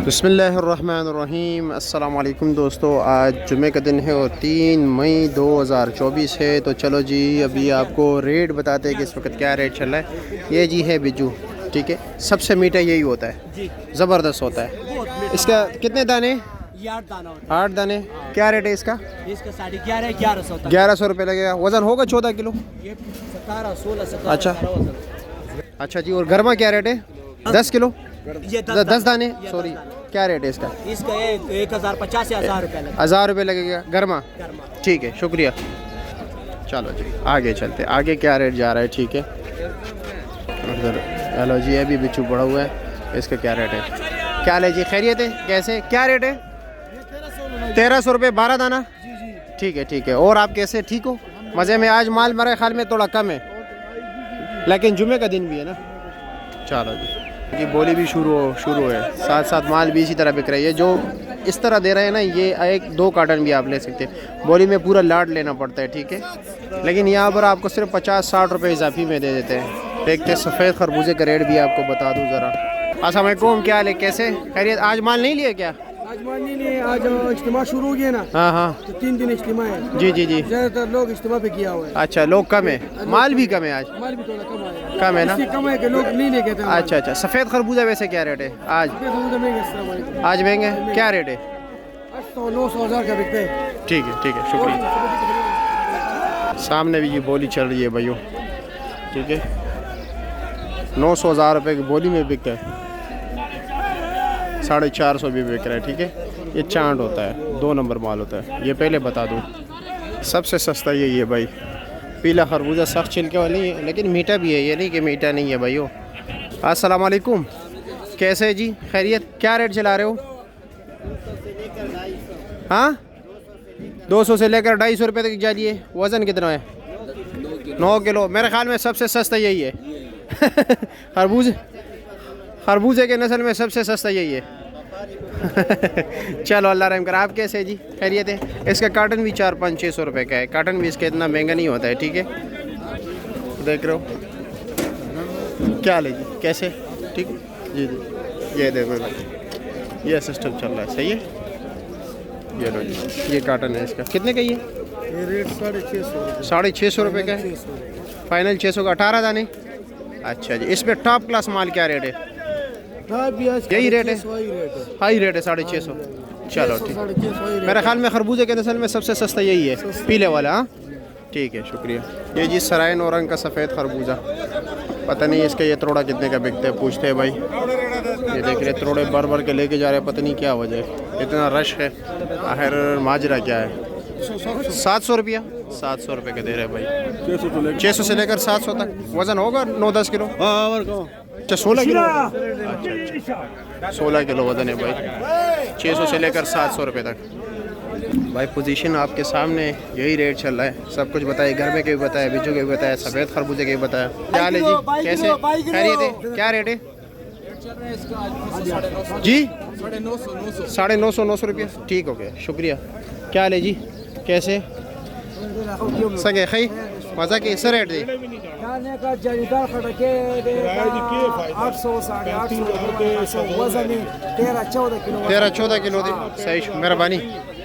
बिस्मिल्लाहिर्रहमानिर्रहीम। अस्सलाम वालेकुम दोस्तों, आज जुमे का दिन है और 3 मई 2024 है। तो चलो जी, अभी आपको रेट बताते हैं कि इस वक्त क्या रेट चल रहा है। ये जी है बिज्जू, ठीक है, सबसे मीठा यही होता है, ज़बरदस्त होता है। इसका कितने दाने? 8 दाने। क्या रेट है इसका? इसका 1150 1100 रुपये लगेगा। वज़न होगा 14 किलो। 17 16 17। अच्छा जी। और गरमा क्या रेट है? 10 किलो, ये 10 दाने, सॉरी। क्या रेट है इसका? इसका 1050 से 1000 रुपये लगेगा। 1000 रुपये लगेगा गरमा। ठीक है, शुक्रिया। चलो जी, आगे चलते। आगे क्या रेट जा रहा है? ठीक है, उधर हेलो जी, अभी बिच्छू पड़ा हुआ है। इसका क्या रेट है? क्या ले जी, खैरियत है? कैसे क्या रेट है? 1300 रुपये 12 दाना। ठीक है, ठीक है। और आप कैसे, ठीक हो? मज़े में? आज माल मेरे ख्याल में थोड़ा कम है, लेकिन जुमे का दिन भी है ना। चलो जी, कि बोली भी शुरू है, साथ साथ माल भी इसी तरह बिक रही है। जो इस तरह दे रहे हैं ना, ये 1-2 कार्टन भी आप ले सकते हैं। बोली में पूरा लाट लेना पड़ता है, ठीक है। लेकिन यहाँ पर आपको सिर्फ 50-60 रुपये इजाफी में दे देते हैं। देखते सफ़ेद खरबूजे का रेट भी आपको बता दूँ ज़रा। अस्सलाम वालेकुम, क्या हाल है? कैसे खैरियत? आज माल नहीं लिए क्या? आज मान नहीं, आज इज्तिमा शुरू हो गया ना। हाँ, तो 3 दिन इज्तिमा है। जी। ज़्यादातर लोग इज्तिमा पे किया हुआ है। अच्छा, लोग कम है, माल भी कम है आज। माल भी थोड़ा कम आया, कम है ना? इसलिए कम है कि लोग नहीं लेके थे। अच्छा। सफ़ेद खरबूजा वैसे क्या रेट है आज? आज महंगे? क्या रेट है? 800-900 हज़ार का बिकते हैं। ठीक है, शुक्रिया। सामने भी ये बोली चल रही है भाइयों, ठीक है। 900-1000 रुपये की बोली में बिकता है, 450 भी बिक रहा है, ठीक है। ये चांद होता है, 2 नंबर माल होता है, ये पहले बता दूँ। सबसे सस्ता यही है भाई। पीला खरबूजा सख्त छिलके वाली है, लेकिन मीठा भी है, ये नहीं कि मीठा नहीं है भाइयों। अस्सलाम वालेकुम, कैसे है जी? खैरियत? क्या रेट चला रहे हो? हाँ, 200 से लेकर 250 रुपये तक जाइए। वज़न कितना है? 9 किलो। मेरे ख्याल में सबसे सस्ता यही है। खरबूजे के नस्ल में सबसे सस्ता यही है। चलो, अल्लाह रहम कर। आप कैसे है जी? खैरियत है? इसका कार्टन भी 400-500-600 रुपये का है। कार्टन भी इसका इतना महंगा नहीं होता है, ठीक है। देख रहे हो क्या ले जी? कैसे? ठीक जी। ये देखो भाई, ये सिस्टम चल रहा है, सही है। ये लो जी, ये कार्टन है इसका। कितने का ये रेट 650। 650 रुपये का है। फाइनल 600 का 18 दाने। अच्छा जी। इसमें टॉप क्लास माल क्या रेट है? यही रेट है, हाई रेट है, 650। चलो ठीक। मेरे ख्याल में खरबूजे के नस्ल में सबसे सस्ता यही है, पीले वाला। हाँ, ठीक है, शुक्रिया। ये जी सराय नौरंग का सफ़ेद खरबूजा, पता नहीं इसका ये तोड़ा कितने का बिकते हैं, पूछते हैं भाई। ये देख रहे तोड़े भर के लेके जा रहे हैं, पता नहीं क्या वजह है, इतना रश है। आखिर माजरा क्या है? 700 रुपया, 700 रुपये का दे रहे भाई। 600 से लेकर 700 तक। वज़न होगा 9-10 किलो। अच्छा, 16 किलो। अच्छा, 16 किलो वज़न है भाई। 600 से लेकर 700 रुपये तक भाई। पोजीशन आपके सामने, यही रेट चल रहा है। सब कुछ बताया, घर में के भी बताया, बिज्जू के भी बताया, सफ़ेद खरबूजे के भी बताया। क्या ले जी? कैसे खैरियत है? क्या रेट है जी? 950 रुपये। ठीक हो गया, शुक्रिया। क्या ले जी? कैसे सके खई मज़ा के सर रेट दे? 13-14 किलो दे। सही, मेहरबानी।